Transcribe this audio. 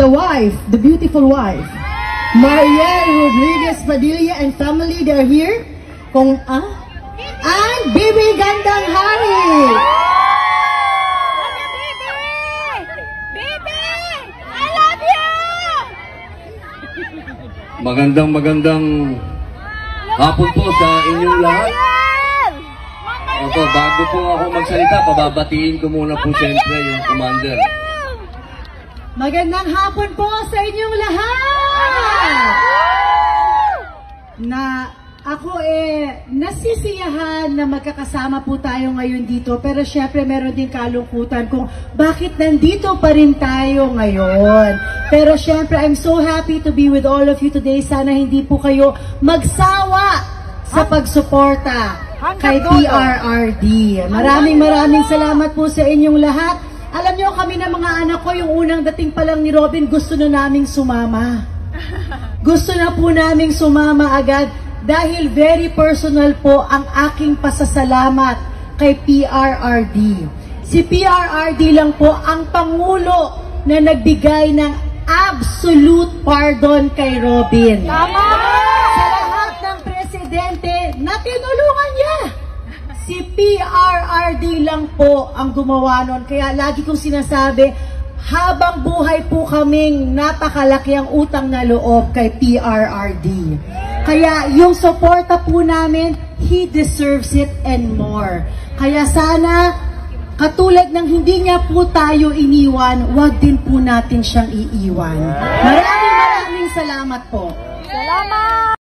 the wife, the beautiful wife, Mariel Rodriguez Padilla and family, they're here. And Bibi Gandang Hari. Magandang hapon po sa inyong lahat. Opo, bago po ako magsalita, pababatiin ko muna po siyempre yung commander. Magandang hapon po sa inyong lahat! Ako nasisiyahan na magkakasama po tayo ngayon dito, pero syempre meron din kalungkutan kung bakit nandito pa rin tayo ngayon. Pero syempre, I'm so happy to be with all of you today. Sana hindi po kayo magsawa sa pagsuporta kay PRRD. Maraming salamat po sa inyong lahat. Alam niyo, kami na mga anak ko, yung unang dating pa lang ni Robin, gusto na naming sumama. Gusto na po naming sumama agad. Dahil very personal po ang aking pasasalamat kay PRRD. Si PRRD lang po ang Pangulo na nagbigay ng absolute pardon kay Robin. Tama! Sa lahat ng presidente na tinulungan niya, si PRRD lang po ang gumawa nun. Kaya lagi kong sinasabi, habang buhay po kaming napakalaki ang utang na loob kay PRRD. Kaya yung suporta po namin, he deserves it and more. Kaya sana, katulad ng hindi niya po tayo iniwan, wag din po natin siyang iiwan. Maraming salamat po. Salamat!